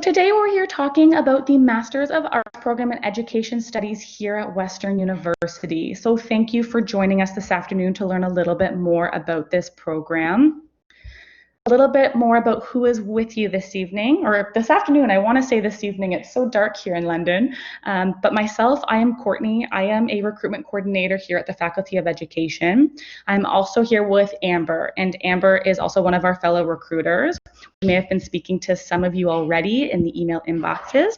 today we're here talking about the Masters of Arts program in Education Studies here at Western University. So thank you for joining us this afternoon to learn a little bit more about this program. A little bit more about who is with you this evening, or this afternoon. I want to say this evening, it's so dark here in London. But myself, I am Courtney. I am a recruitment coordinator here at the Faculty of Education. I'm also here with Amber, and Amber is also one of our fellow recruiters. We may have been speaking to some of you already in the email inboxes.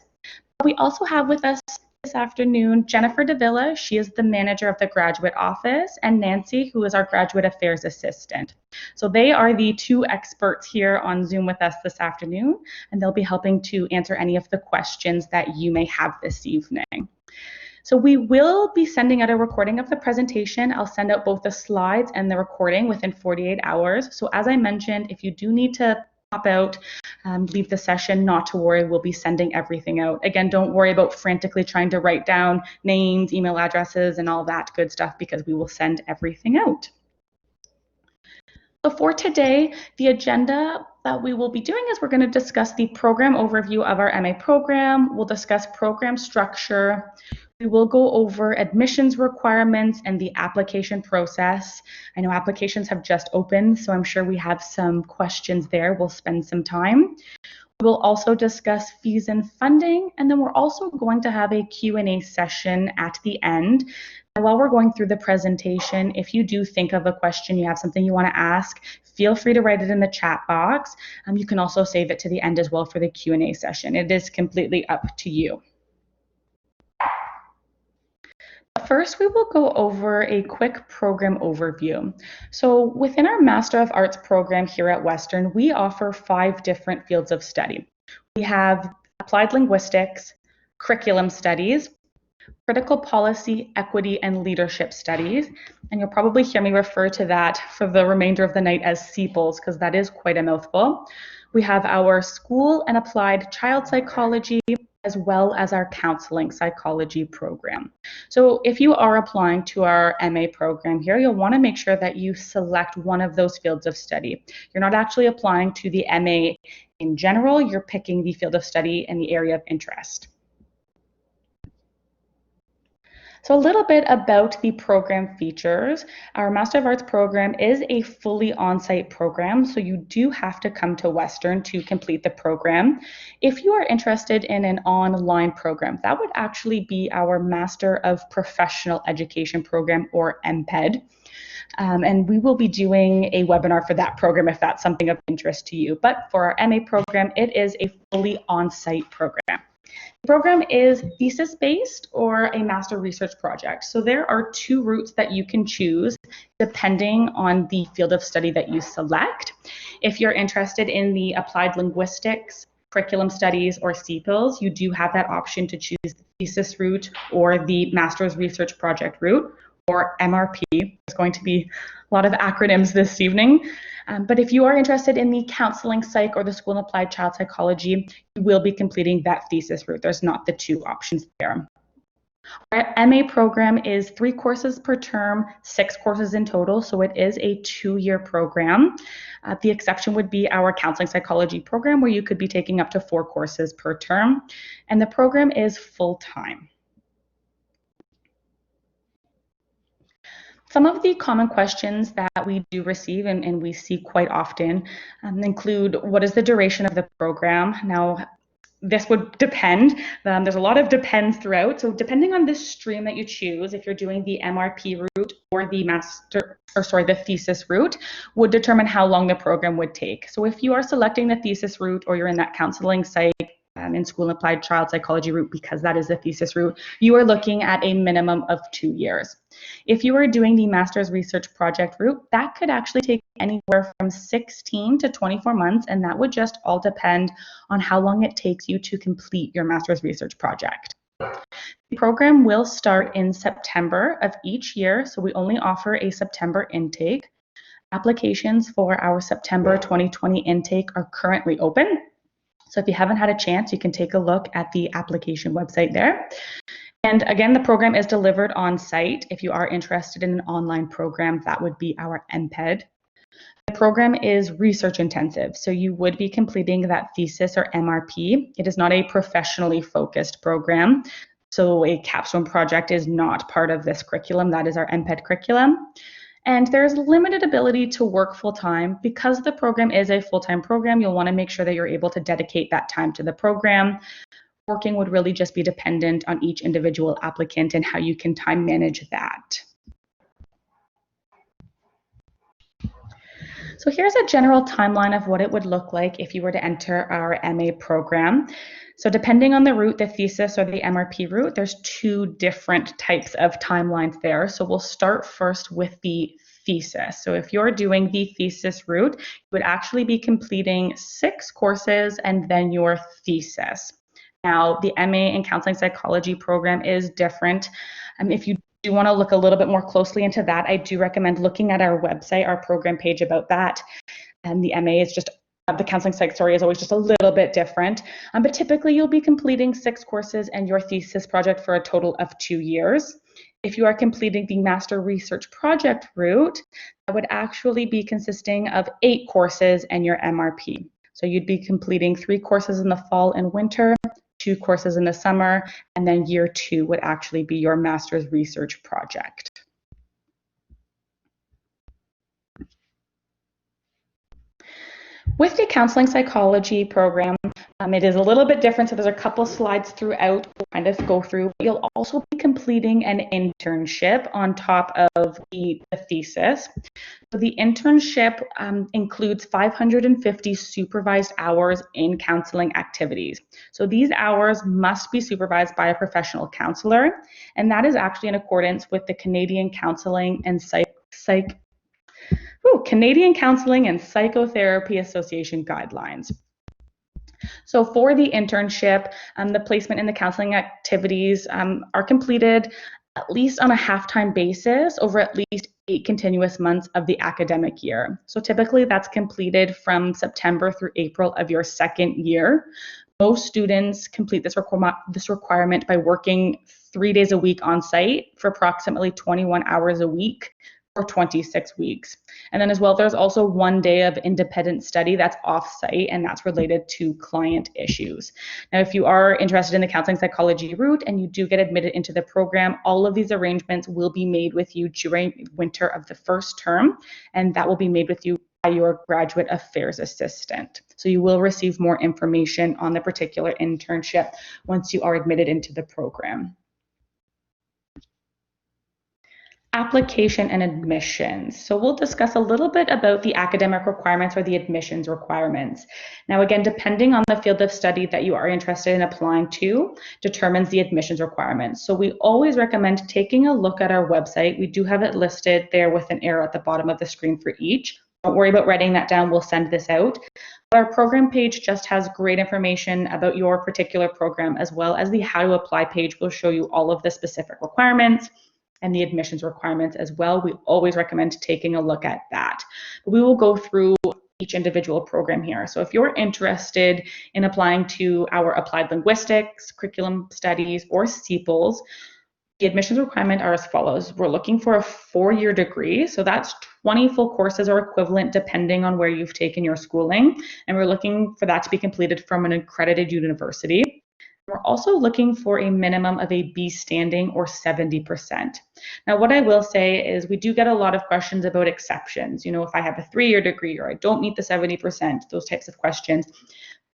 But we also have with us this afternoon Jennifer Davila. She is the manager of the graduate office, and Nancy, who is our graduate affairs assistant. So they are the two experts here on Zoom with us this afternoon, and they'll be helping to answer any of the questions that you may have this evening. So we will be sending out a recording of the presentation. I'll send out both the slides and the recording within 48 hours. So as I mentioned, if you do need to pop out, leave the session, not to worry, we'll be sending everything out. Again, don't worry about frantically trying to write down names, email addresses, and all that good stuff, because we will send everything out. So for today, the agenda that we will be doing is we're going to discuss the program overview of our MA program. We'll discuss program structure. We will go over admissions requirements and the application process. I know applications have just opened, so I'm sure we have some questions there. We'll spend some time. We'll also discuss fees and funding, and then we're also going to have a Q&A session at the end. And while we're going through the presentation, if you do think of a question, you have something you want to ask, feel free to write it in the chat box. You can also save it to the end as well for the Q&A session. It is completely up to you. First, we will go over a quick program overview. So within our Master of Arts program here at Western, we offer 5 different fields of study. We have applied linguistics, curriculum studies, critical policy, equity, and leadership studies. And you'll probably hear me refer to that for the remainder of the night as CPLS, because that is quite a mouthful. We have our school and applied child psychology, as well as our counseling psychology program. So if you are applying to our MA program here, you'll want to make sure that you select one of those fields of study. You're not actually applying to the MA in general, you're picking the field of study and the area of interest. So a little bit about the program features. Our Master of Arts program is a fully on-site program, so you do have to come to Western to complete the program. If you are interested in an online program, that would actually be our Master of Professional Education program, or MPED. And we will be doing a webinar for that program if that's something of interest to you. But for our MA program, it is a fully on-site program. The program is thesis-based or a master research project. So there are 2 routes that you can choose depending on the field of study that you select. If you're interested in the applied linguistics, curriculum studies, or CPLS, you do have that option to choose the thesis route or the master's research project route, or MRP. There's going to be a lot of acronyms this evening. But if you are interested in the counseling psych or the school and applied child psychology, you will be completing that thesis route. There's not the 2 options there. Our MA program is 3 courses per term, 6 courses in total, so it is a 2-year program. The exception would be our counseling psychology program, where you could be taking up to 4 courses per term, and the program is full-time. Some of the common questions that we do receive and we see quite often include, what is the duration of the program? Now, this would depend. There's a lot of depends throughout. So depending on the stream that you choose, if you're doing the MRP route or the thesis route, would determine how long the program would take. So if you are selecting the thesis route, or you're in that counseling psych in school and applied child psychology route, because that is the thesis route, you are looking at a minimum of 2 years. If you are doing the master's research project route, that could actually take anywhere from 16 to 24 months, and that would just all depend on how long it takes you to complete your master's research project. The program will start in September of each year, so we only offer a September intake. Applications for our September 2020 intake are currently open. So if you haven't had a chance, you can take a look at the application website there. And again, the program is delivered on site. If you are interested in an online program, that would be our MPED. The program is research intensive, so you would be completing that thesis or MRP. It is not a professionally focused program, so a capstone project is not part of this curriculum. That is our MPED curriculum. And there's limited ability to work full-time. Because the program is a full-time program, you'll want to make sure that you're able to dedicate that time to the program. Working would really just be dependent on each individual applicant and how you can time manage that. So here's a general timeline of what it would look like if you were to enter our MA program. So depending on the route, the thesis or the MRP route, there's two different types of timelines there. So we'll start first with the thesis. So if you're doing the thesis route, you would actually be completing 6 courses and then your thesis. Now, the MA in Counseling Psychology program is different. If you do want to look a little bit more closely into that, I do recommend looking at our website, our program page about that. And the MA is just, the counseling psych story is always just a little bit different. But typically you'll be completing 6 courses and your thesis project for a total of 2 years. If you are completing the master research project route, that would actually be consisting of 8 courses and your MRP. So you'd be completing 3 courses in the fall and winter, 2 courses in the summer, and then year 2 would actually be your master's research project. With the counseling psychology program, it is a little bit different. So there's a couple slides throughout we'll kind of go through. You'll also be completing an internship on top of the thesis. So the internship includes 550 supervised hours in counseling activities. So these hours must be supervised by a professional counselor, and that is actually in accordance with the Canadian Counseling and Canadian Counseling and Psychotherapy Association guidelines. So for the internship, the placement in the counseling activities are completed at least on a half-time basis over at least 8 continuous months of the academic year. So typically that's completed from September through April of your second year. Most students complete this requirement by working 3 days a week on site for approximately 21 hours a week for 26 weeks. And then as well, there's also 1 day of independent study that's off-site, and that's related to client issues. Now, if you are interested in the counseling psychology route and you do get admitted into the program, all of these arrangements will be made with you during winter of the first term, and that will be made with you by your graduate affairs assistant. So you will receive more information on the particular internship once you are admitted into the program. Application and admissions. So we'll discuss a little bit about the academic requirements or the admissions requirements. Now, again, depending on the field of study that you are interested in applying to, determines the admissions requirements. So we always recommend taking a look at our website. We do have it listed there with an arrow at the bottom of the screen for each. Don't worry about writing that down. We'll send this out. But our program page just has great information about your particular program, as well as the how to apply page will show you all of the specific requirements and the admissions requirements as well. We always recommend taking a look at that. But we will go through each individual program here. So if you're interested in applying to our applied linguistics, curriculum studies, or CEPLs, the admissions requirement are as follows. We're looking for a 4-year degree. So that's 20 full courses or equivalent depending on where you've taken your schooling. And we're looking for that to be completed from an accredited university. We're also looking for a minimum of a B standing or 70%. Now, what I will say is we do get a lot of questions about exceptions. You know, if I have a 3-year degree or I don't meet the 70%, those types of questions.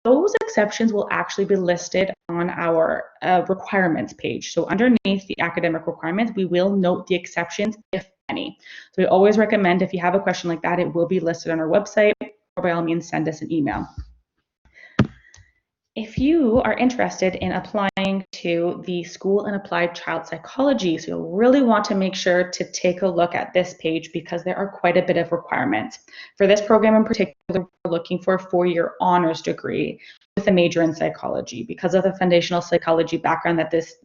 Those exceptions will actually be listed on our requirements page. So underneath the academic requirements, we will note the exceptions, if any. So we always recommend if you have a question like that, it will be listed on our website, or by all means, send us an email. If you are interested in applying to the School and Applied Child Psychology, so you'll really want to make sure to take a look at this page because there are quite a bit of requirements. For this program in particular, we're looking for a 4-year honors degree with a major in psychology. Because of the foundational psychology background that this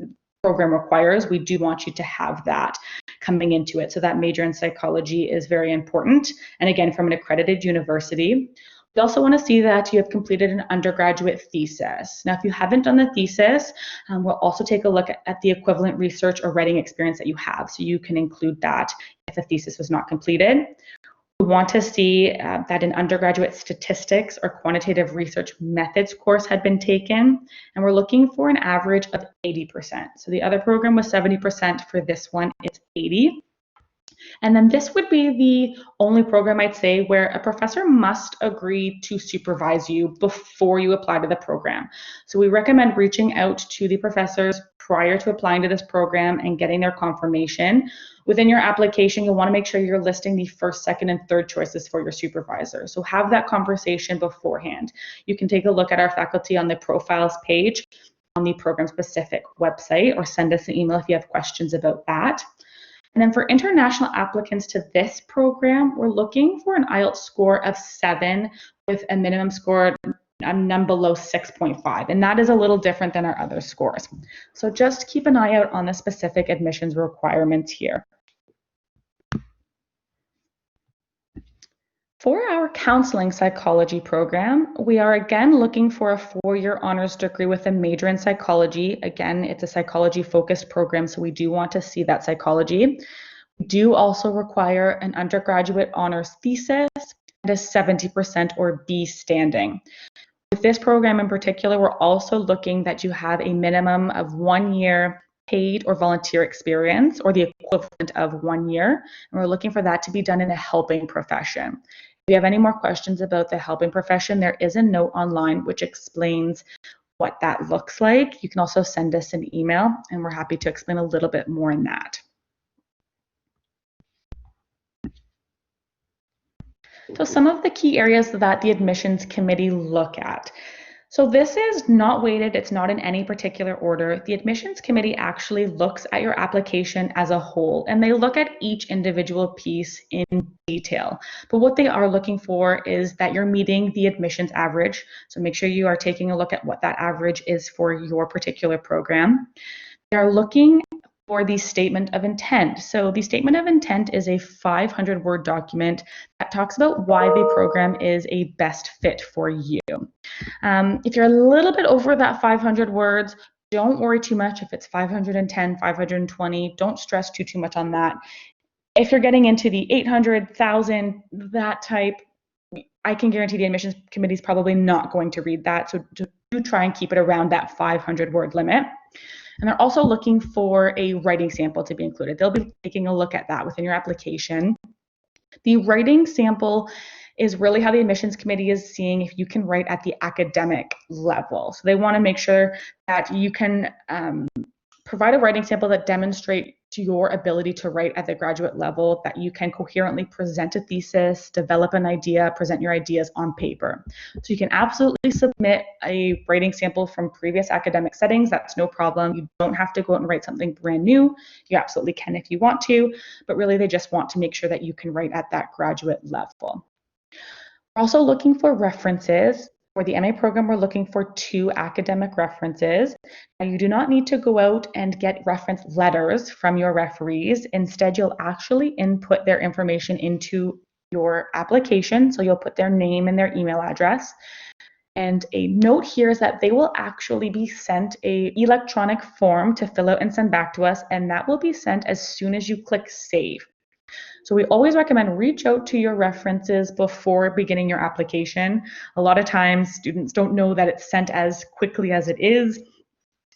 program requires, we do want you to have that coming into it. So that major in psychology is very important. And again, from an accredited university. We also want to see that you have completed an undergraduate thesis. Now, if you haven't done the thesis, we'll also take a look at the equivalent research or writing experience that you have. So you can include that if the thesis was not completed. We want to see that an undergraduate statistics or quantitative research methods course had been taken, and we're looking for an average of 80%. So the other program was 70%. For this one, it's 80. And then this would be the only program I'd say where a professor must agree to supervise you before you apply to the program. So we recommend reaching out to the professors prior to applying to this program and getting their confirmation. Within your application, you'll want to make sure you're listing the first, second, and third choices for your supervisor. So have that conversation beforehand. You can take a look at our faculty on the profiles page on the program specific website, or send us an email if you have questions about that. And then for international applicants to this program, we're looking for an IELTS score of 7 with a minimum score none below 6.5. And that is a little different than our other scores. So just keep an eye out on the specific admissions requirements here. For our counseling psychology program, we are again looking for a 4-year honors degree with a major in psychology. Again, it's a psychology focused program, so we do want to see that psychology. We do also require an undergraduate honors thesis and a 70% or B standing. With this program in particular, we're also looking that you have a minimum of 1 year paid or volunteer experience, or the equivalent of 1 year, and we're looking for that to be done in a helping profession. If you have any more questions about the helping profession, there is a note online which explains what that looks like. You can also send us an email, and we're happy to explain a little bit more in that. So some of the key areas that the admissions committee look at. So this is not weighted, it's not in any particular order. The admissions committee actually looks at your application as a whole, and they look at each individual piece in detail. But what they are looking for is that you're meeting the admissions average. So make sure you are taking a look at what that average is for your particular program. They are looking for the statement of intent. So the statement of intent is a 500-word document that talks about why the program is a best fit for you. If you're a little bit over that 500 words, don't worry too much if it's 510, 520. Don't stress too much on that. If you're getting into the 800,000, that type, I can guarantee the admissions committee is probably not going to read that. So do try and keep it around that 500-word limit. And they're also looking for a writing sample to be included. They'll be taking a look at that within your application. The writing sample is really how the admissions committee is seeing if you can write at the academic level. So they want to make sure that you can provide a writing sample that demonstrates your ability to write at the graduate level, that you can coherently present a thesis, develop an idea, present your ideas on paper. So you can absolutely submit a writing sample from previous academic settings. That's no problem. You don't have to go out and write something brand new. You absolutely can if you want to, but really they just want to make sure that you can write at that graduate level. We're also looking for references. For the MA program, we're looking for 2 academic references. Now, you do not need to go out and get reference letters from your referees. Instead, you'll actually input their information into your application. So you'll put their name and their email address. And a note here is that they will actually be sent an electronic form to fill out and send back to us, and that will be sent as soon as you click save. So we always recommend reach out to your references before beginning your application. A lot of times students don't know that it's sent as quickly as it is.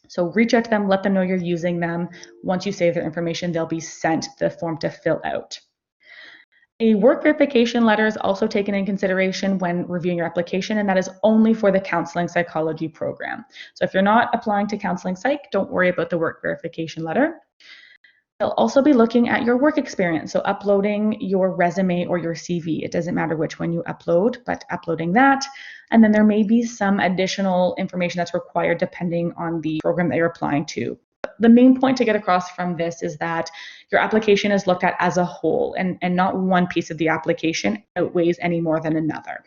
So reach out to them, let them know you're using them. Once you save their information, they'll be sent the form to fill out. A work verification letter is also taken in consideration when reviewing your application, and that is only for the counseling psychology program. So if you're not applying to counseling psych, don't worry about the work verification letter. They'll also be looking at your work experience, so uploading your resume or your CV. It doesn't matter which one you upload, but uploading that. And then there may be some additional information that's required depending on the program that you're applying to. The main point to get across from this is that your application is looked at as a whole, and not one piece of the application outweighs any more than another.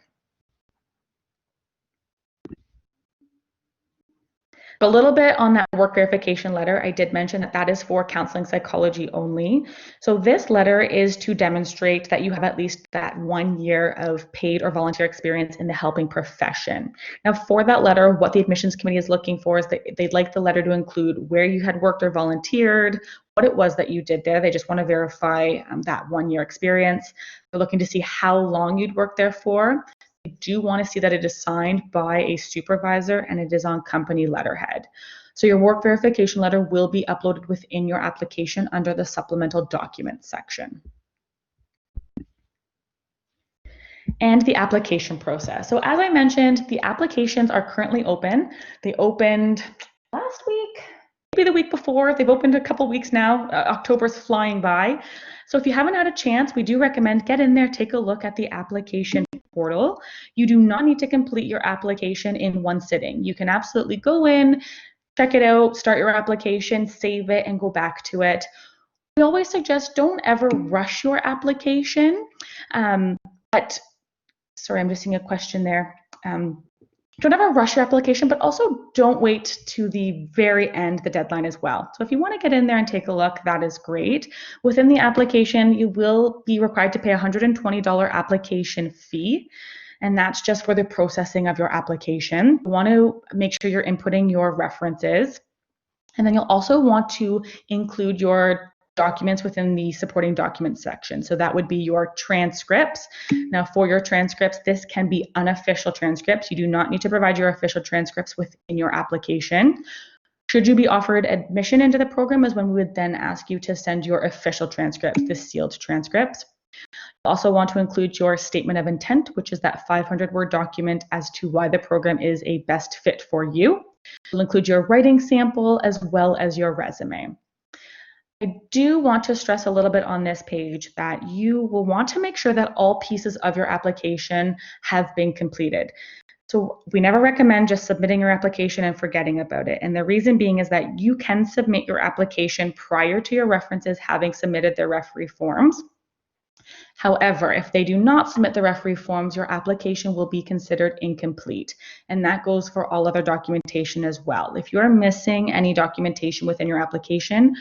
A little bit on that work verification letter, I did mention that that is for counseling psychology only. So this letter is to demonstrate that you have at least that 1 year of paid or volunteer experience in the helping profession. Now for that letter, what the admissions committee is looking for is that they'd like the letter to include where you had worked or volunteered, what it was that you did there. They just want to verify that 1 year experience. They're looking to see how long you'd worked there for. You do want to see that it is signed by a supervisor and it is on company letterhead. So your work verification letter will be uploaded within your application under the supplemental documents section. And the application process. So as I mentioned, the applications are currently open. They opened last week, maybe the week before. They've opened a couple weeks now. October's flying by. So if you haven't had a chance, we do recommend get in there, take a look at the application portal. You do not need to complete your application in one sitting. You can absolutely go in, check it out, start your application, save it, and go back to it. We always suggest don't ever rush your application. But sorry, I'm just seeing a question there. Don't ever rush your application, but also don't wait to the very end, the deadline as well. So if you want to get in there and take a look, that is great. Within the application, you will be required to pay a $120 application fee, and that's just for the processing of your application. You want to make sure you're inputting your references, and then you'll also want to include your documents within the supporting documents section. So that would be your transcripts. Now for your transcripts, this can be unofficial transcripts. You do not need to provide your official transcripts within your application. Should you be offered admission into the program is when we would then ask you to send your official transcripts, the sealed transcripts. You also want to include your statement of intent, which is that 500-word document as to why the program is a best fit for you. You'll include your writing sample as well as your resume. I do want to stress a little bit on this page that you will want to make sure that all pieces of your application have been completed. So we never recommend just submitting your application and forgetting about it. And the reason being is that you can submit your application prior to your references having submitted their referee forms. However, if they do not submit the referee forms, your application will be considered incomplete. And that goes for all other documentation as well. If you are missing any documentation within your application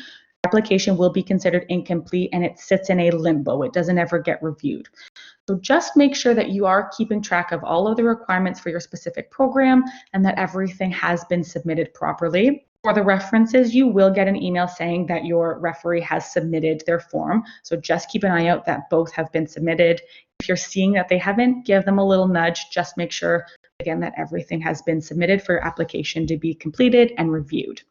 will be considered incomplete and it sits in a limbo. It doesn't ever get reviewed. So just make sure that you are keeping track of all of the requirements for your specific program and that everything has been submitted properly. For the references, you will get an email saying that your referee has submitted their form. So just keep an eye out that both have been submitted. If you're seeing that they haven't, give them a little nudge. Just make sure, again, that everything has been submitted for your application to be completed and reviewed.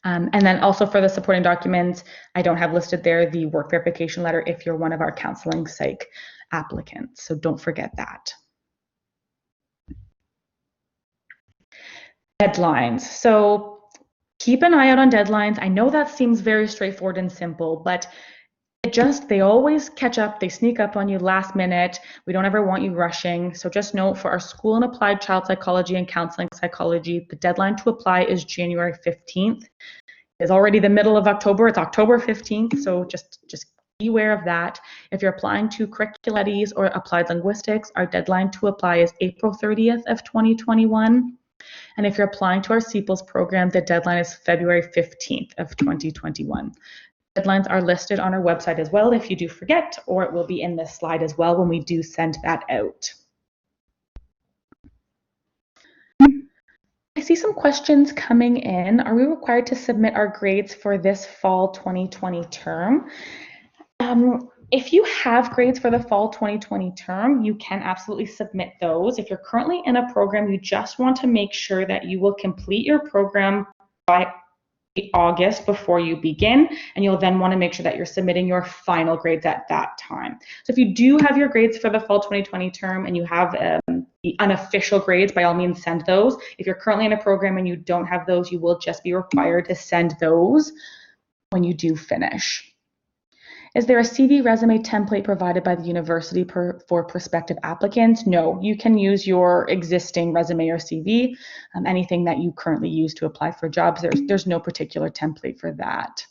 And then also for the supporting documents, I don't have listed there the work verification letter if you're one of our counseling psych applicants. So don't forget that. Deadlines. So keep an eye out on deadlines. I know that seems very straightforward and simple, but they always catch up. They sneak up on you last minute. We don't ever want you rushing. So just note for our school and applied child psychology and counseling psychology, the deadline to apply is January 15th. It's already the middle of October. It's October 15th. So just be aware of that. If you're applying to curricular studies or applied linguistics, our deadline to apply is April 30th of 2021. And if you're applying to our CEPLS program, the deadline is February 15th of 2021. Deadlines are listed on our website as well if you do forget, or it will be in this slide as well when we do send that out. I see some questions coming in. Are we required to submit our grades for this fall 2020 term? If you have grades for the fall 2020 term, you can absolutely submit those. If you're currently in a program, you just want to make sure that you will complete your program by August before you begin, and you'll then want to make sure that you're submitting your final grades at that time. So if you do have your grades for the fall 2020 term and you have the unofficial grades, by all means send those. If you're currently in a program and you don't have those, you will just be required to send those when you do finish. Is there a CV resume template provided by the university for prospective applicants? No, you can use your existing resume or CV, anything that you currently use to apply for jobs. There's no particular template for that.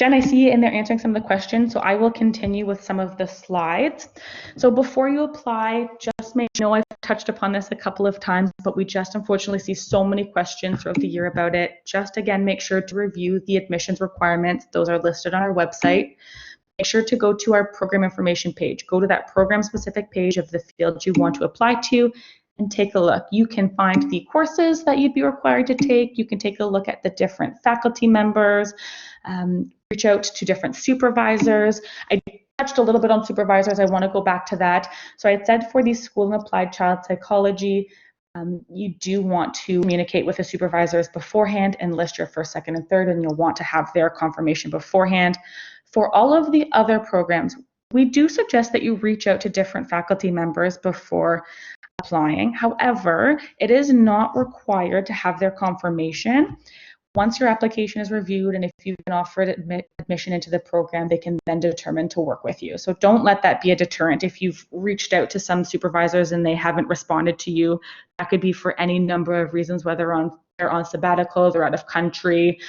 Jen, I see you in there answering some of the questions, so I will continue with some of the slides. So before you apply, just just may know I've touched upon this a couple of times, but we just unfortunately see so many questions throughout the year about it. Just again, make sure to review the admissions requirements. Those are listed on our website. Make sure to go to our program information page. Go to that program specific page of the field you want to apply to and take a look. You can find the courses that you'd be required to take. You can take a look at the different faculty members, reach out to different supervisors. I touched a little bit on supervisors. I want to go back to that. So I had said for the school and applied child psychology, you do want to communicate with the supervisors beforehand and list your first, second, and third, and you'll want to have their confirmation beforehand. For all of the other programs, we do suggest that you reach out to different faculty members before applying. However, it is not required to have their confirmation. Once your application is reviewed and if you've been offered admission into the program, they can then determine to work with you. So don't let that be a deterrent. If you've reached out to some supervisors and they haven't responded to you, that could be for any number of reasons, whether they're on sabbatical, they're out of country.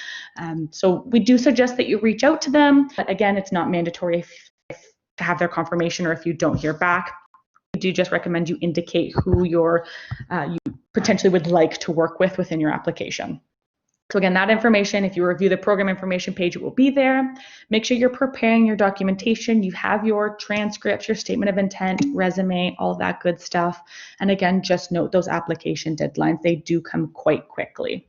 So we do suggest that you reach out to them. But again, it's not mandatory to have their confirmation or if you don't hear back. We do just recommend you indicate who you potentially would like to work with within your application. So again, that information, if you review the program information page, it will be there. Make sure you're preparing your documentation. You have your transcripts, your statement of intent, resume, all that good stuff. And again, just note those application deadlines. They do come quite quickly.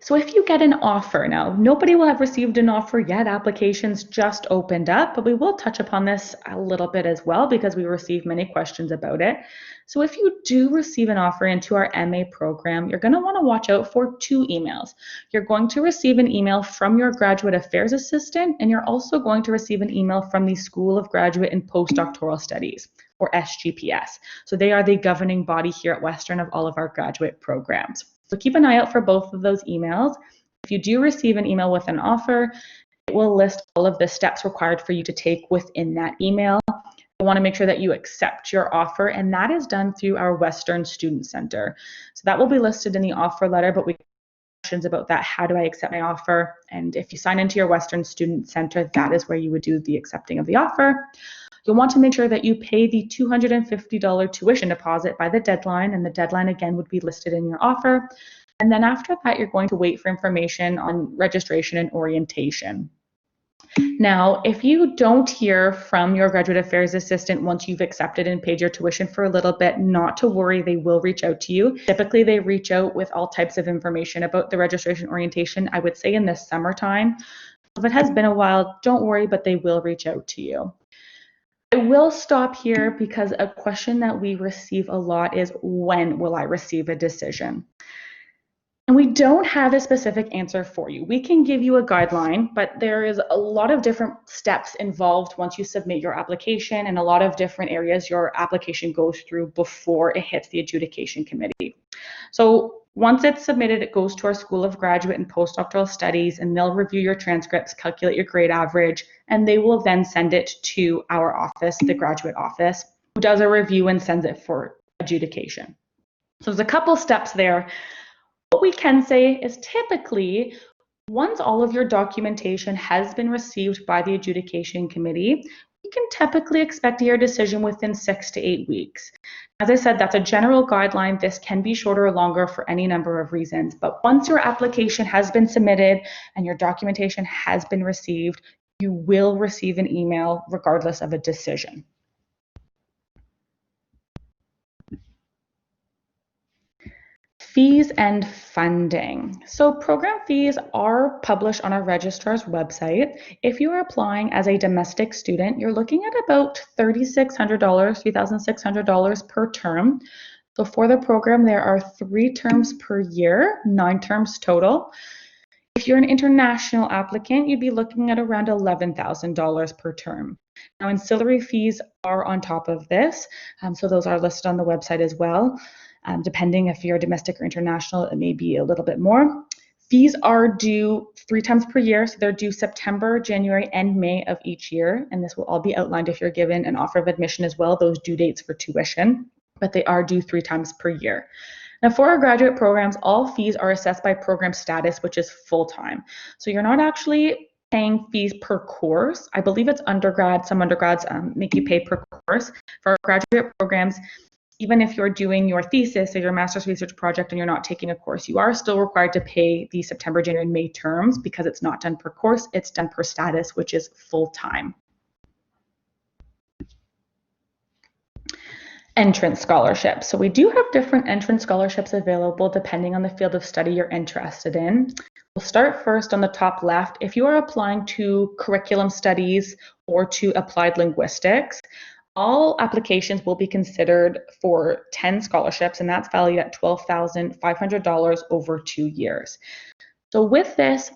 So if you get an offer, now nobody will have received an offer yet, applications just opened up, but we will touch upon this a little bit as well because we receive many questions about it. So if you do receive an offer into our MA program, you're going to want to watch out for 2 emails. You're going to receive an email from your Graduate Affairs Assistant, and you're also going to receive an email from the School of Graduate and Postdoctoral Studies, or SGPS. So they are the governing body here at Western of all of our graduate programs. So keep an eye out for both of those emails. If you do receive an email with an offer, it will list all of the steps required for you to take within that email. You want to make sure that you accept your offer, and that is done through our Western Student Center. So that will be listed in the offer letter, but we have questions about that. How do I accept my offer? And if you sign into your Western Student Center, that is where you would do the accepting of the offer. You'll want to make sure that you pay the $250 tuition deposit by the deadline, and the deadline again would be listed in your offer. And then after that, you're going to wait for information on registration and orientation. Now, if you don't hear from your Graduate Affairs Assistant once you've accepted and paid your tuition for a little bit, not to worry, they will reach out to you. Typically, they reach out with all types of information about the registration orientation, I would say in the summertime. If it has been a while, don't worry, but they will reach out to you. I will stop here because a question that we receive a lot is, when will I receive a decision? And we don't have a specific answer for you. We can give you a guideline, but there is a lot of different steps involved once you submit your application and a lot of different areas your application goes through before it hits the adjudication committee. So once it's submitted, it goes to our School of Graduate and Postdoctoral Studies, and they'll review your transcripts, calculate your grade average, and they will then send it to our office, the graduate office, who does a review and sends it for adjudication. So there's a couple steps there. What we can say is typically, once all of your documentation has been received by the adjudication committee, you can typically expect your decision within 6 to 8 weeks. As I said, that's a general guideline. This can be shorter or longer for any number of reasons. But once your application has been submitted and your documentation has been received, you will receive an email regardless of a decision. Fees and funding. So program fees are published on our registrar's website. If you are applying as a domestic student, you're looking at about $3,600, $3,600 per term. So for the program, there are 3 terms per year, 9 terms total. If you're an international applicant, you'd be looking at around $11,000 per term. Now, ancillary fees are on top of this, so those are listed on the website as well. Depending if you're domestic or international, it may be a little bit more. Fees are due 3 times per year, so they're due September, January, and May of each year, and this will all be outlined if you're given an offer of admission as well, those due dates for tuition, but they are due 3 times per year. Now, for our graduate programs, all fees are assessed by program status, which is full-time. So you're not actually paying fees per course. I believe it's undergrad. Some undergrads make you pay per course. For graduate programs, even if you're doing your thesis or your master's research project and you're not taking a course, you are still required to pay the September, January, and May terms because it's not done per course, it's done per status, which is full-time. Entrance scholarships. So we do have different entrance scholarships available depending on the field of study you're interested in. We'll start first on the top left. If you are applying to curriculum studies or to applied linguistics, all applications will be considered for 10 scholarships, and that's valued at $12,500 over 2 years. So with this,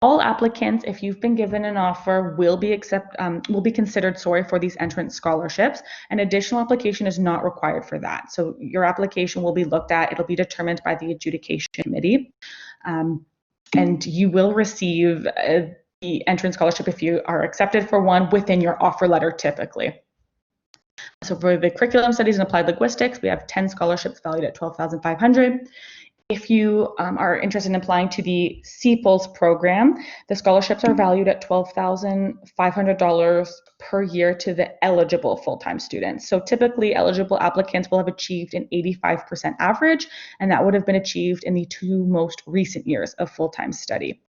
all applicants, if you've been given an offer, will be considered for these entrance scholarships. An additional application is not required for that. So your application will be looked at. It'll be determined by the adjudication committee, and you will receive the entrance scholarship if you are accepted for one within your offer letter typically. So for the curriculum studies and applied linguistics, we have 10 scholarships valued at $12,500. If you are interested in applying to the CPLS program, the scholarships are valued at $12,500 per year to the eligible full-time students. So typically eligible applicants will have achieved an 85% average, and that would have been achieved in the 2 most recent years of full-time study.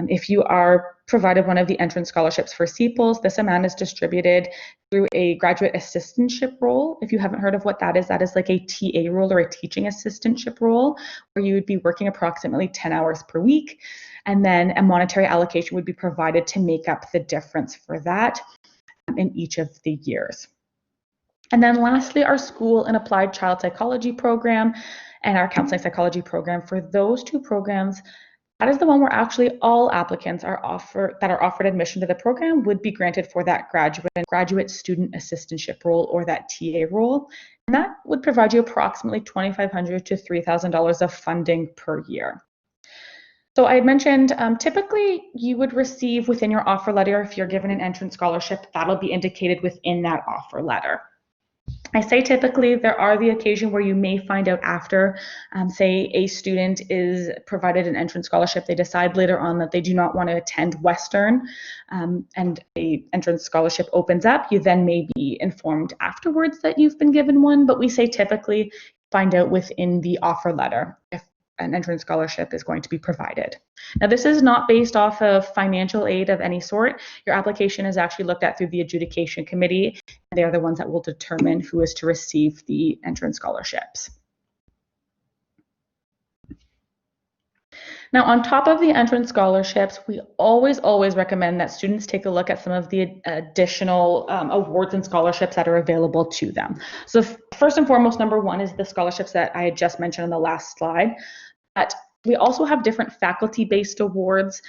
If you are provided one of the entrance scholarships for CPLS, this amount is distributed through a graduate assistantship role. If you haven't heard of what that is like a TA role or a teaching assistantship role, where you would be working approximately 10 hours per week, and then a monetary allocation would be provided to make up the difference for that in each of the years. And then lastly, our school and applied child psychology program and our counseling psychology program. For those 2 programs, that is the one where actually all applicants are offered admission to the program would be granted for that graduate student assistantship role or that TA role. And that would provide you approximately $2,500 to $3,000 of funding per year. So I had mentioned typically you would receive within your offer letter, if you're given an entrance scholarship, that'll be indicated within that offer letter. I say typically. There are the occasion where you may find out after, say a student is provided an entrance scholarship, they decide later on that they do not want to attend Western, and a entrance scholarship opens up, you then may be informed afterwards that you've been given one, but we say typically find out within the offer letter if an entrance scholarship is going to be provided. Now, this is not based off of financial aid of any sort. Your application is actually looked at through the adjudication committee. They are the ones that will determine who is to receive the entrance scholarships. Now, on top of the entrance scholarships, we always recommend that students take a look at some of the additional awards and scholarships that are available to them. So first and foremost, number 1 is the scholarships that I had just mentioned on the last slide. But we also have different faculty-based awards.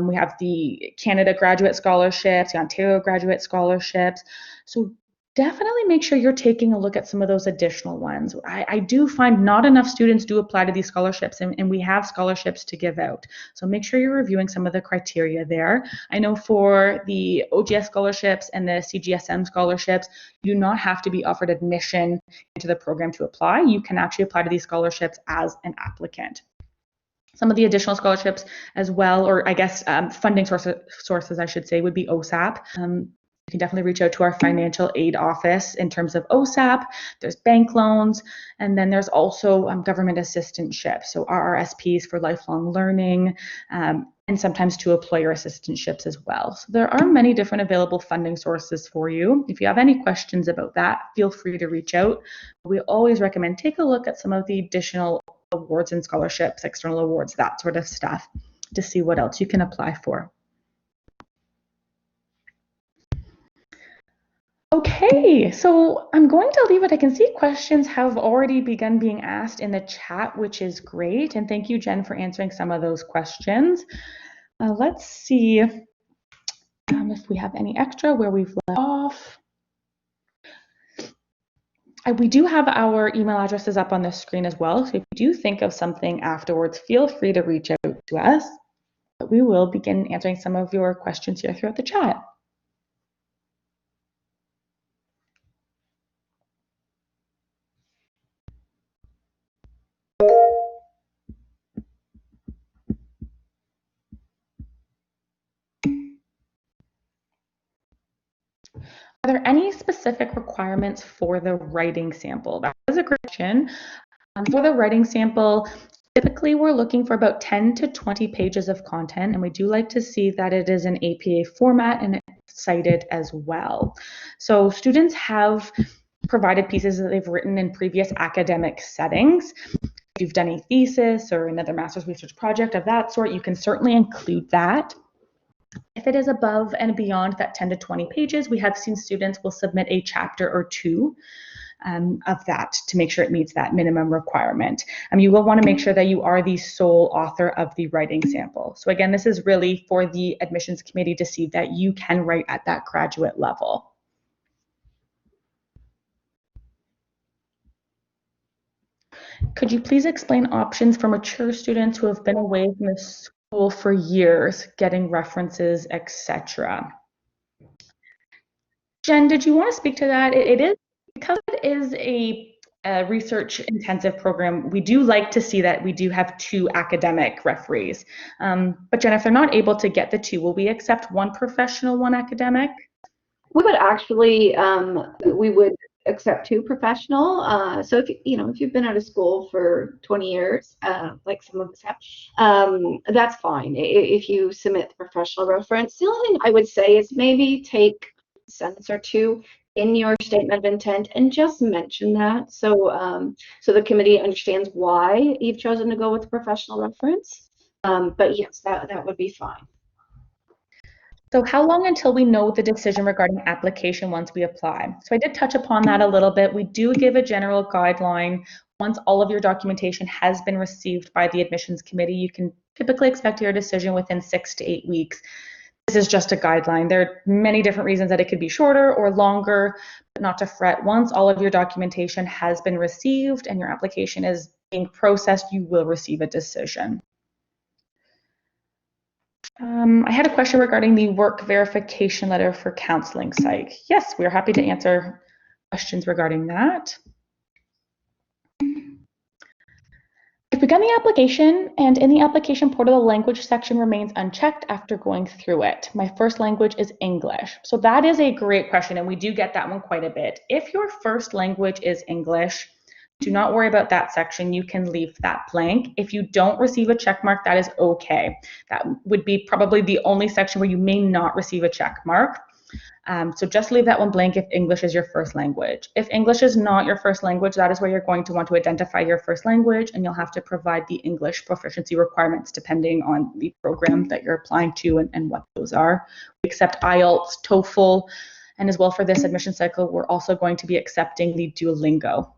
We have the Canada Graduate Scholarships, the Ontario Graduate Scholarships. So definitely make sure you're taking a look at some of those additional ones. I do find not enough students do apply to these scholarships, and we have scholarships to give out. So make sure you're reviewing some of the criteria there. I know for the OGS scholarships and the CGSM scholarships, you do not have to be offered admission into the program to apply. You can actually apply to these scholarships as an applicant. Some of the additional scholarships as well, or I guess funding sources I should say, would be OSAP. You can definitely reach out to our financial aid office in terms of OSAP. There's bank loans, and then there's also government assistantships, so RRSPs for lifelong learning, and sometimes to employer assistantships as well. So there are many different available funding sources for you. If you have any questions about that, feel free to reach out. We always recommend take a look at some of the additional awards and scholarships, external awards, that sort of stuff, to see what else you can apply for. Okay, so I'm going to leave it. I can see questions have already begun being asked in the chat, which is great. And thank you, Jen, for answering some of those questions. Let's see if we have any extra where we've left off. We do have our email addresses up on the screen as well. So if you do think of something afterwards, feel free to reach out to us. But we will begin answering some of your questions here throughout the chat. Are there any specific requirements for the writing sample? That was a great question. For the writing sample, typically we're looking for about 10 to 20 pages of content, and we do like to see that it is in APA format and it's cited as well. So students have provided pieces that they've written in previous academic settings. If you've done a thesis or another master's research project of that sort, you can certainly include that. If it is above and beyond that 10 to 20 pages, we have seen students will submit a chapter or two of that to make sure it meets that minimum requirement. You will want to make sure that you are the sole author of the writing sample. So again, this is really for the admissions committee to see that you can write at that graduate level. Could you please explain options for mature students who have been away from the school for years, getting references, etc.? Jen, did you want to speak to that? It is, because it is a research intensive program, we do like to see that we do have 2 academic referees. But Jen, if they're not able to get the 2, will we accept 1 professional, 1 academic? We would actually, we would accept 2 professional. So if if you've been out of school for 20 years, like some of us have, that's fine. If you submit the professional reference, the only thing I would say is maybe take a sentence or 2 in your statement of intent and just mention that, so so the committee understands why you've chosen to go with the professional reference. But yes, that would be fine. So how long until we know the decision regarding application once we apply? So I did touch upon that a little bit. We do give a general guideline. Once all of your documentation has been received by the admissions committee, you can typically expect your decision within 6 to 8 weeks. This is just a guideline. There are many different reasons that it could be shorter or longer, but not to fret. Once all of your documentation has been received and your application is being processed, you will receive a decision. I had a question regarding the work verification letter for counseling psych. Yes, we're happy to answer questions regarding that. I've begun the application, and in the application portal, the language section remains unchecked after going through it. My first language is English. So that is a great question, and we do get that one quite a bit. If your first language is English, do not worry about that section. You can leave that blank. If you don't receive a check mark, that is okay. That would be probably the only section where you may not receive a check mark. So just leave that one blank if English is your first language. If English is not your first language, that is where you're going to want to identify your first language, and you'll have to provide the English proficiency requirements depending on the program that you're applying to and what those are. We accept IELTS, TOEFL, and as well for this admission cycle, we're also going to be accepting the Duolingo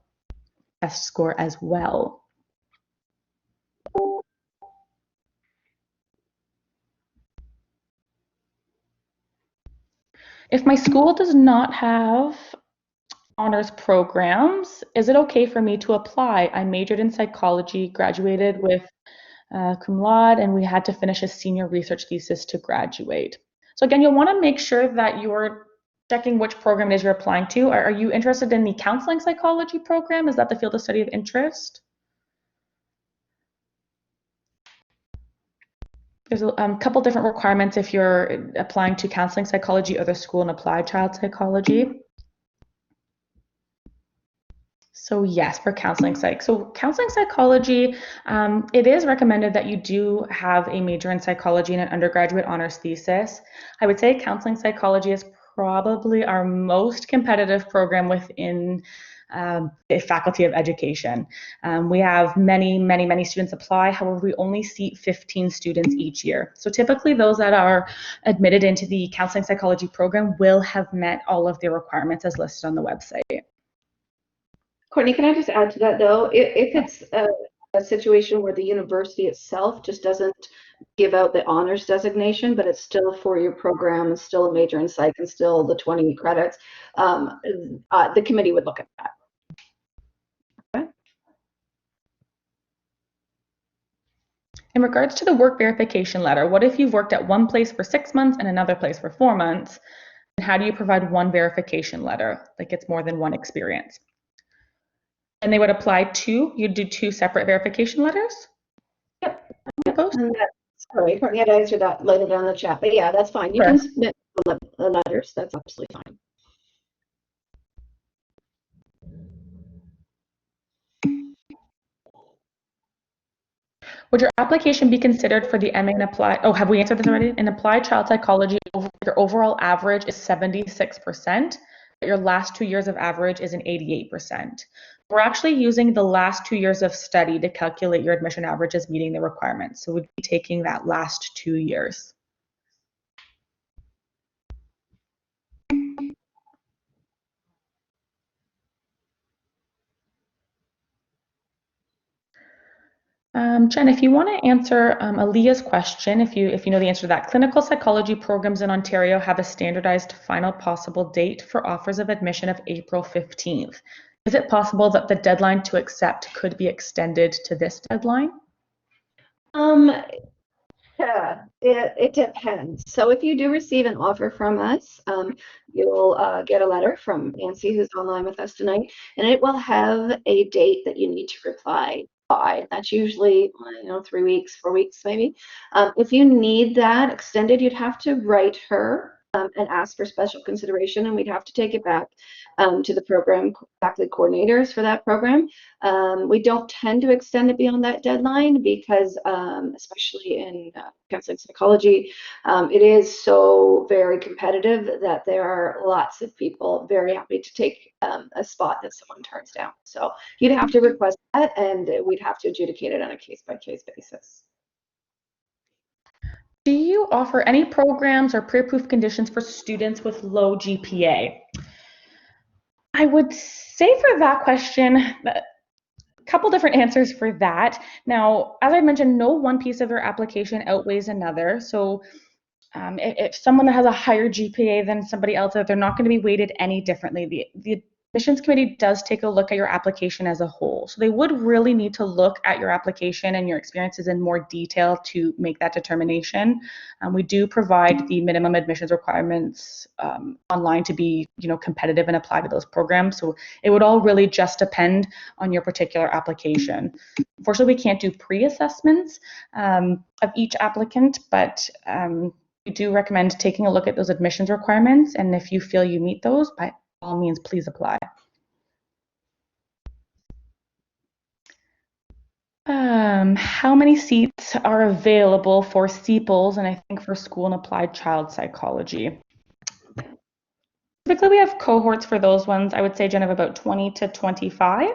test score as well. If my school does not have honors programs, is it okay for me to apply? I majored in psychology, graduated with cum laude, and we had to finish a senior research thesis to graduate. So again, you'll want to make sure that you're checking which program it is you're applying to. Are you interested in the counseling psychology program? Is that the field of study of interest? There's a couple different requirements if you're applying to counseling psychology or the school and applied child psychology. So yes, for counseling psych. So counseling psychology, it is recommended that you do have a major in psychology and an undergraduate honors thesis. I would say counseling psychology is probably our most competitive program within a faculty of education. We have many students apply. However, we only seat 15 students each year. So typically those that are admitted into the counseling psychology program will have met all of the requirements as listed on the website. Courtney, can I just add to that though? If it's a situation where the university itself just doesn't give out the honors designation, but it's still a 4-year program, it's still a major in psych, and still the 20 credits, the committee would look at that. Okay. In regards to the work verification letter, what if you've worked at one place for 6 months and another place for 4 months? And how do you provide one verification letter? Like it's more than one experience. And they would apply 2, you'd do 2 separate verification letters? Yep. Sorry, Courtney had to answer that later down in the chat, but yeah, that's fine. You can submit the letters, that's absolutely fine. Would your application be considered for the MA in applied? Oh, have we answered this already? In applied child psychology, your overall average is 76%, but your last 2 years of average is an 88%. We're actually using the last 2 years of study to calculate your admission average as meeting the requirements. So we'd be taking that last 2 years. Jen, if you want to answer Aaliyah's question, if you know the answer to that, clinical psychology programs in Ontario have a standardized final possible date for offers of admission of April 15th. Is it possible that the deadline to accept could be extended to this deadline? Yeah, it depends. So if you do receive an offer from us, you'll get a letter from Nancy, who's online with us tonight, and it will have a date that you need to reply by. That's usually, 3 weeks, 4 weeks, maybe. If you need that extended, you'd have to write her and ask for special consideration, and we'd have to take it back to the program faculty coordinators for that program. We don't tend to extend it beyond that deadline because, especially in counseling psychology, it is so very competitive that there are lots of people very happy to take a spot that someone turns down. So you'd have to request that, and we'd have to adjudicate it on a case-by-case basis. Do you offer any programs or pre-approved conditions for students with low GPA? I would say for that question, a couple different answers for that. Now, as I mentioned, no one piece of their application outweighs another. So if someone has a higher GPA than somebody else, they're not going to be weighted any differently. The admissions committee does take a look at your application as a whole. So they would really need to look at your application and your experiences in more detail to make that determination. We do provide the minimum admissions requirements online to be, competitive and apply to those programs. So it would all really just depend on your particular application. Unfortunately, we can't do pre-assessments of each applicant, but we do recommend taking a look at those admissions requirements, and if you feel you meet those, by all means, please apply. How many seats are available for CEPLs and I think for school and applied child psychology? Typically, we have cohorts for those ones. I would say, Jen, of about 20 to 25.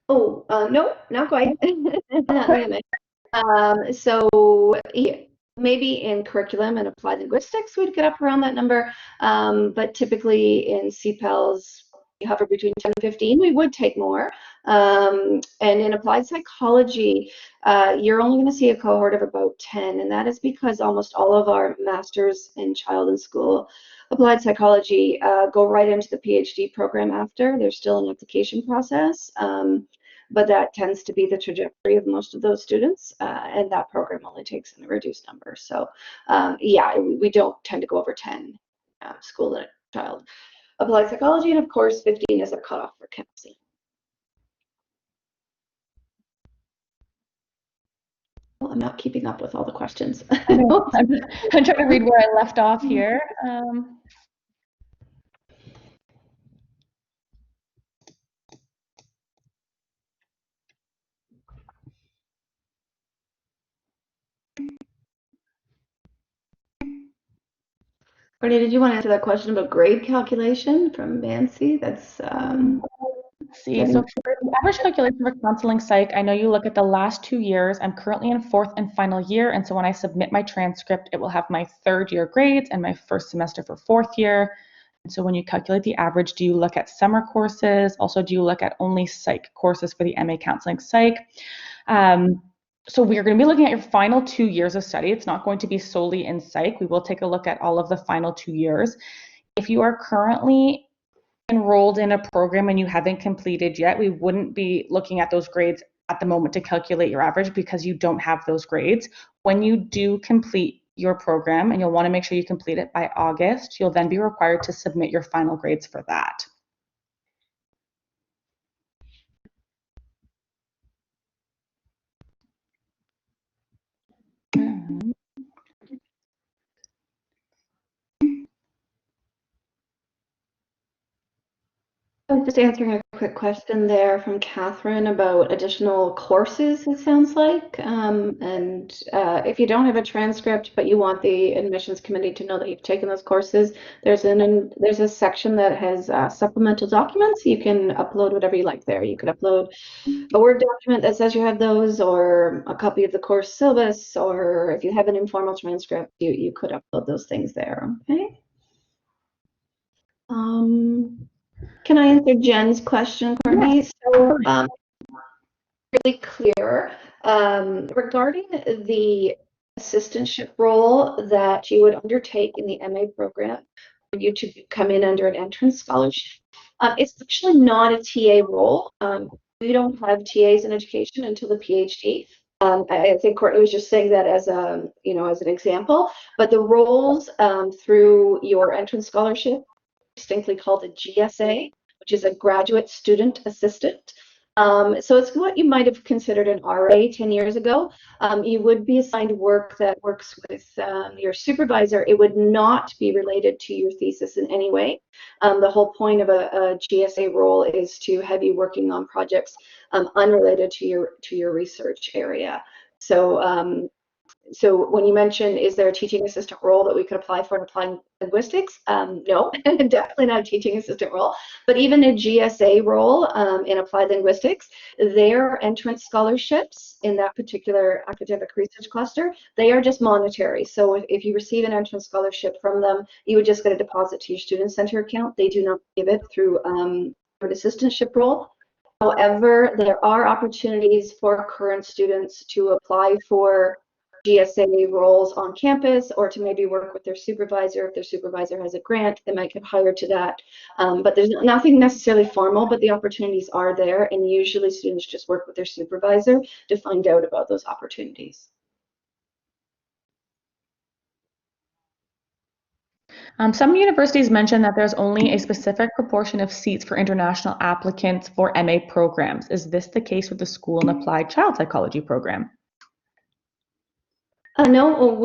Oh, no, not quite. Wait a minute. So yeah, maybe in curriculum and applied linguistics, we'd get up around that number. But typically in CPELs, we hover between 10 and 15. We would take more. And in applied psychology, you're only going to see a cohort of about 10. And that is because almost all of our masters in child and school applied psychology go right into the PhD program after. There's still an application process. But that tends to be the trajectory of most of those students, and that program only takes in a reduced number. So yeah, we don't tend to go over 10 school and child applied psychology, and of course 15 is a cutoff for counseling. Well, I'm not keeping up with all the questions. I'm trying to read where I left off here. Courtney, did you want to answer that question about grade calculation from Nancy? That's let's see. So for the average calculation for counseling psych, I know you look at the last 2 years. I'm currently in fourth and final year, and so when I submit my transcript, it will have my third year grades and my first semester for fourth year. And so when you calculate the average, do you look at summer courses? Also, do you look at only psych courses for the MA counseling psych? So we are going to be looking at your final 2 years of study. It's not going to be solely in psych. We will take a look at all of the final 2 years. If you are currently enrolled in a program and you haven't completed yet, we wouldn't be looking at those grades at the moment to calculate your average because you don't have those grades. When you do complete your program, and you'll want to make sure you complete it by August, you'll then be required to submit your final grades for that. I was just answering a quick question there from Catherine about additional courses, it sounds like. If you don't have a transcript, but you want the admissions committee to know that you've taken those courses, there's a section that has supplemental documents. You can upload whatever you like there. You could upload a Word document that says you have those, or a copy of the course syllabus, or if you have an informal transcript, you could upload those things there, okay? Can I answer Jen's question, Courtney? So, really clear regarding the assistantship role that you would undertake in the MA program for you to come in under an entrance scholarship. It's actually not a TA role. We don't have TAs in education until the PhD. I think Courtney was just saying that as as an example, but the roles through your entrance scholarship distinctly called a GSA, which is a graduate student assistant. So it's what you might have considered an RA 10 years ago. You would be assigned work that works with your supervisor. It would not be related to your thesis in any way. The whole point of a GSA role is to have you working on projects unrelated to your research area. So when you mentioned, is there a teaching assistant role that we could apply for in applying linguistics? No, definitely not a teaching assistant role. But even a GSA role in applied linguistics, their entrance scholarships in that particular academic research cluster, they are just monetary. So if you receive an entrance scholarship from them, you would just get a deposit to your student center account. They do not give it through an assistantship role. However, there are opportunities for current students to apply for GSA roles on campus, or to maybe work with their supervisor. If their supervisor has a grant, they might get hired to that. But there's nothing necessarily formal, but the opportunities are there, and usually students just work with their supervisor to find out about those opportunities. Some universities mention that there's only a specific proportion of seats for international applicants for MA programs. Is this the case with the School and Applied Child Psychology program? No,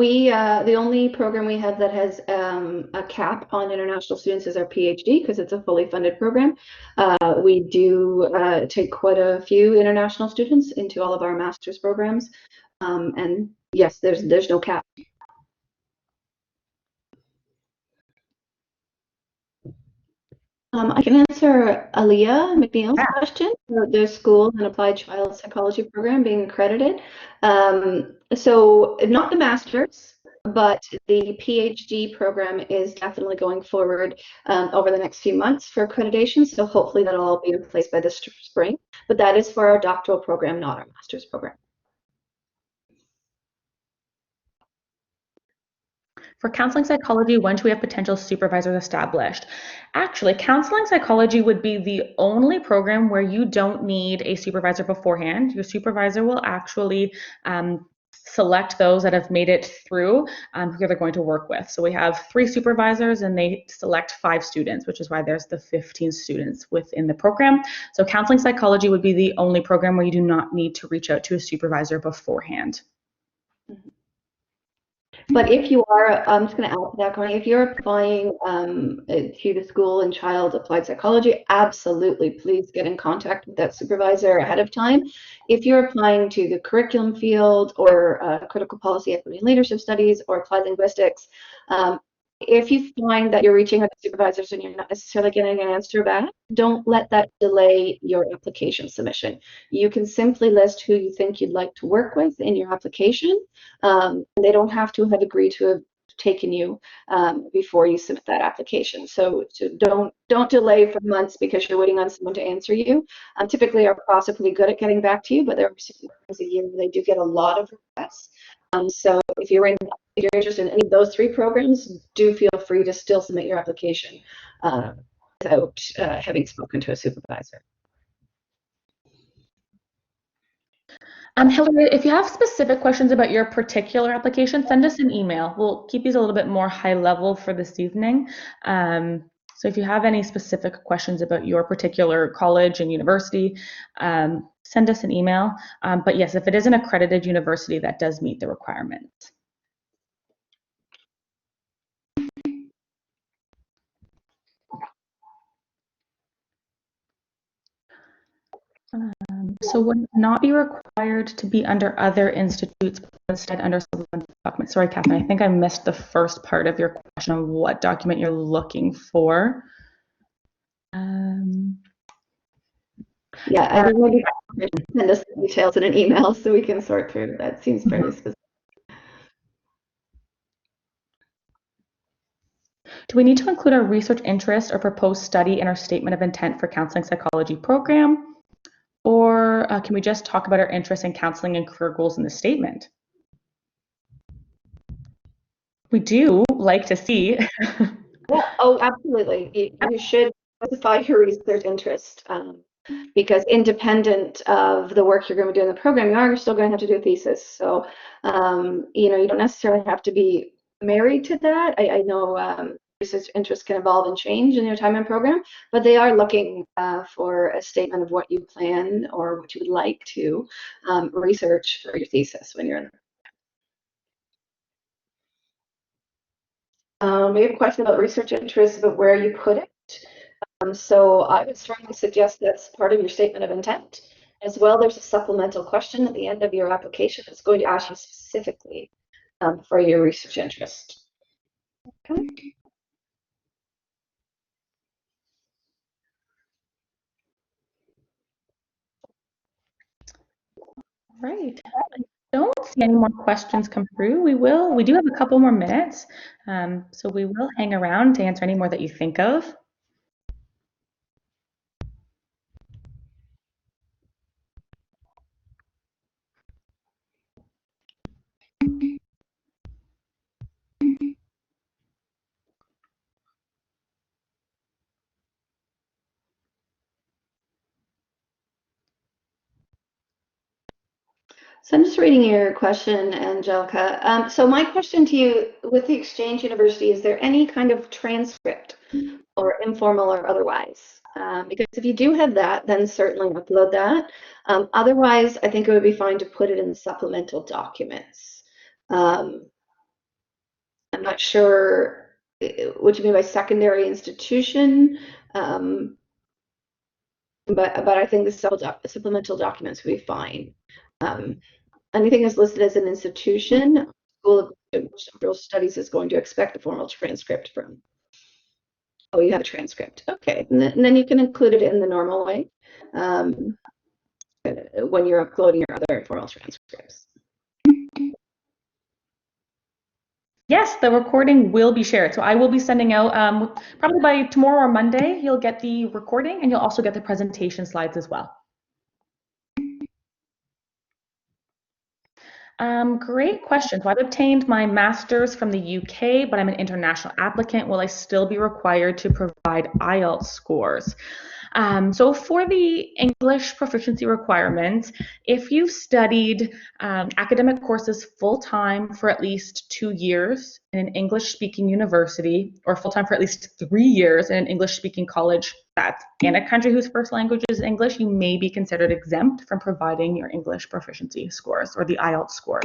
the only program we have that has a cap on international students is our PhD, because it's a fully funded program. We do take quite a few international students into all of our master's programs, and yes, there's no cap. I can answer Aaliyah McNeil's question about the School and Applied Child Psychology program being accredited. So not the master's, but the PhD program is definitely going forward over the next few months for accreditation. So hopefully that'll all be in place by this spring. But that is for our doctoral program, not our master's program. For counseling psychology, when do we have potential supervisors established? Actually, counseling psychology would be the only program where you don't need a supervisor beforehand. Your supervisor will actually select those that have made it through who they're going to work with. So we have 3 supervisors and they select 5 students, which is why there's the 15 students within the program. So counseling psychology would be the only program where you do not need to reach out to a supervisor beforehand. But if you are, I'm just going to add to that, Connie, if you're applying to the School and Child Applied Psychology, absolutely, please get in contact with that supervisor ahead of time. If you're applying to the curriculum field, or critical policy, equity, and leadership studies, or applied linguistics, if you find that you're reaching out to supervisors and you're not necessarily getting an answer back, don't let that delay your application submission. You can simply list who you think you'd like to work with in your application. They don't have to have agreed to have taken you before you submit that application. So don't delay for months because you're waiting on someone to answer you. Typically, our profs are pretty good at getting back to you, but there are certain times a year where they do get a lot of requests. So if you're interested in any of those 3 programs, do feel free to still submit your application without having spoken to a supervisor. Hillary, if you have specific questions about your particular application, send us an email. We'll keep these a little bit more high level for this evening. So if you have any specific questions about your particular college and university, send us an email. But yes, if it is an accredited university, that does meet the requirements. So would it not be required to be under other institutes, but instead under supplemental documents? Sorry, Catherine, I think I missed the first part of your question on what document you're looking for. Yeah, I don't know. Send us the details in an email so we can sort through. That seems fairly specific. Do we need to include our research interest or proposed study in our statement of intent for counseling psychology program? Or can we just talk about our interest in counseling and career goals in the statement? We do like to see. Yeah, oh, absolutely. You should specify your research interest because independent of the work you're going to do in the program, you are still going to have to do a thesis. So, you know, you don't necessarily have to be married to that. I know research interest can evolve and change in your time and program, but they are looking for a statement of what you plan or what you would like to research for your thesis when you're in. We have a question about research interest, but where you put it. So I would strongly suggest that's part of your statement of intent. As well, there's a supplemental question at the end of your application that's going to ask you specifically for your research interest. Okay. Right. I don't see any more questions come through. We do have a couple more minutes, so we will hang around to answer any more that you think of. So I'm just reading your question, Angelica. So my question to you, with the Exchange University, is there any kind of transcript or informal or otherwise? Because if you do have that, then certainly upload that. Otherwise, I think it would be fine to put it in the supplemental documents. I'm not sure what you mean by secondary institution, but I think the supplemental documents would be fine. Anything that's listed as an institution, School of Industrial Studies is going to expect a formal transcript from. Oh, you have a transcript. Okay, and then you can include it in the normal way when you're uploading your other informal transcripts. Yes, the recording will be shared. So I will be sending out, probably by tomorrow or Monday, you'll get the recording and you'll also get the presentation slides as well. Great question. So I've obtained my master's from the UK, but I'm an international applicant. Will I still be required to provide IELTS scores? So for the English proficiency requirements, if you've studied academic courses full-time for at least 2 years in an English-speaking university, or full-time for at least 3 years in an English-speaking college that's in a country whose first language is English, you may be considered exempt from providing your English proficiency scores or the IELTS scores.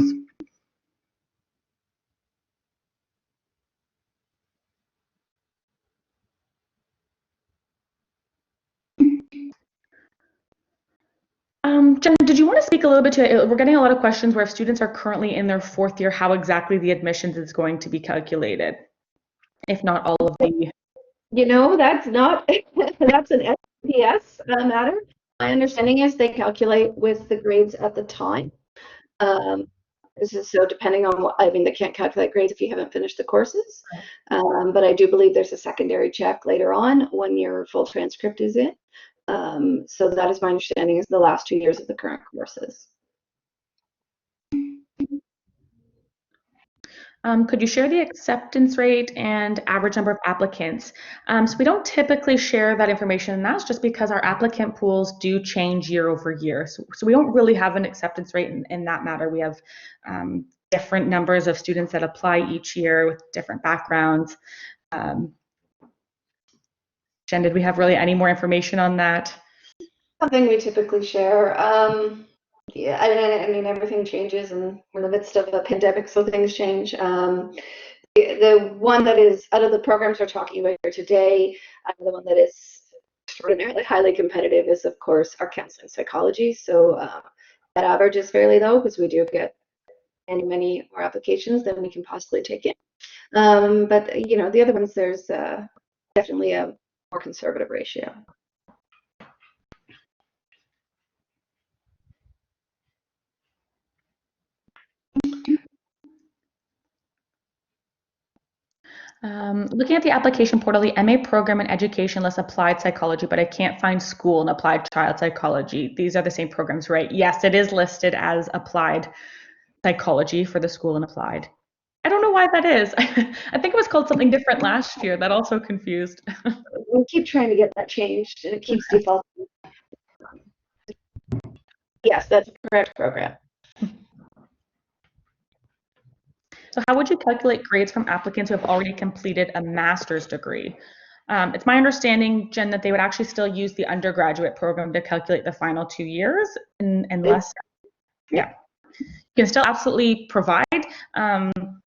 Jen, did you want to speak a little bit to it? We're getting a lot of questions where if students are currently in their 4th year, how exactly the admissions is going to be calculated, if not all of the. You know, that's not, that's an SPS matter. My understanding is they calculate with the grades at the time. So depending on what, I mean, they can't calculate grades if you haven't finished the courses. But I do believe there's a secondary check later on when your full transcript is in. So that is my understanding, is the last 2 years of the current courses. Could you share the acceptance rate and average number of applicants? So we don't typically share that information, and that's just because our applicant pools do change year over year. So we don't really have an acceptance rate in that matter. We have different numbers of students that apply each year with different backgrounds. Jen, did we have really any more information on that? Something we typically share. Yeah, I mean, everything changes, and we're in the midst of a pandemic, so things change. The one that is out of the programs we're talking about here today, the one that is extraordinarily highly competitive is, of course, our counseling psychology. So that average is fairly low because we do get many more applications than we can possibly take in. But the other ones, there's definitely a more conservative ratio. Looking at the application portal, the MA program in education lists applied psychology, but I can't find school and applied child psychology. These are the same programs, right? Yes, it is listed as applied psychology for the school and applied. I don't know why that is. I think it was called something different last year. That also confused. We keep trying to get that changed, and it keeps defaulting. Yes, that's the correct program. So how would you calculate grades from applicants who have already completed a master's degree? It's my understanding, Jen, that they would actually still use the undergraduate program to calculate the final 2 years, unless, yeah. You can still absolutely provide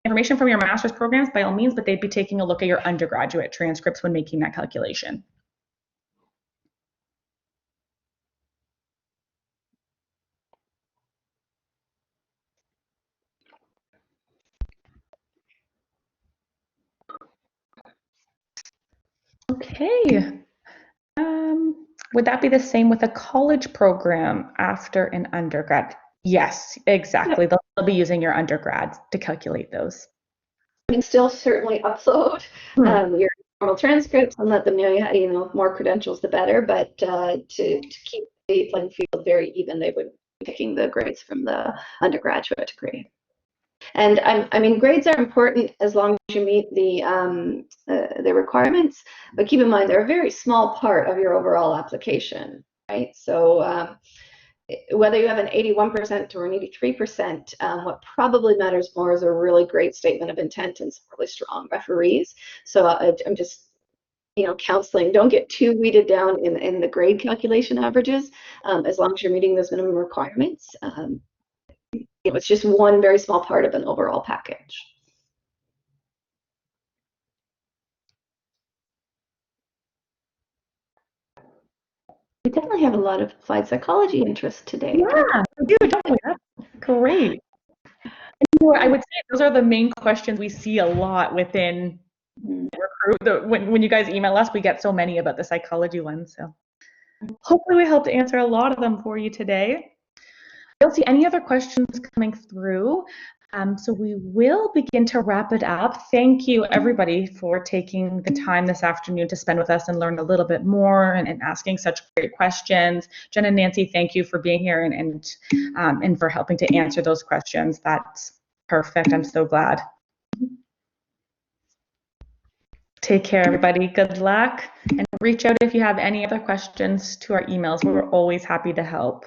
information from your master's programs by all means, but they'd be taking a look at your undergraduate transcripts when making that calculation. Okay. Would that be the same with a college program after an undergrad? Yes, exactly. They'll be using your undergrads to calculate those. You can still certainly upload your normal transcripts and let them know, more credentials the better. But to keep the playing field very even, they would be picking the grades from the undergraduate degree. And I mean, grades are important as long as you meet the requirements. But keep in mind, they're a very small part of your overall application, right? So whether you have an 81% or an 83%, what probably matters more is a really great statement of intent and some really strong referees. So I'm just, counseling, don't get too weeded down in the grade calculation averages. As long as you're meeting those minimum requirements, it's just one very small part of an overall package. We definitely have a lot of applied psychology interest today. Yeah, we do, don't we? That's great. I would say those are the main questions we see a lot within recruit. When you guys email us, we get so many about the psychology ones. So hopefully we helped answer a lot of them for you today. I don't see any other questions coming through. So we will begin to wrap it up. Thank you, everybody, for taking the time this afternoon to spend with us and learn a little bit more and asking such great questions. Jen and Nancy, thank you for being here and for helping to answer those questions. That's perfect. I'm so glad. Take care, everybody. Good luck. And reach out if you have any other questions to our emails. We're always happy to help.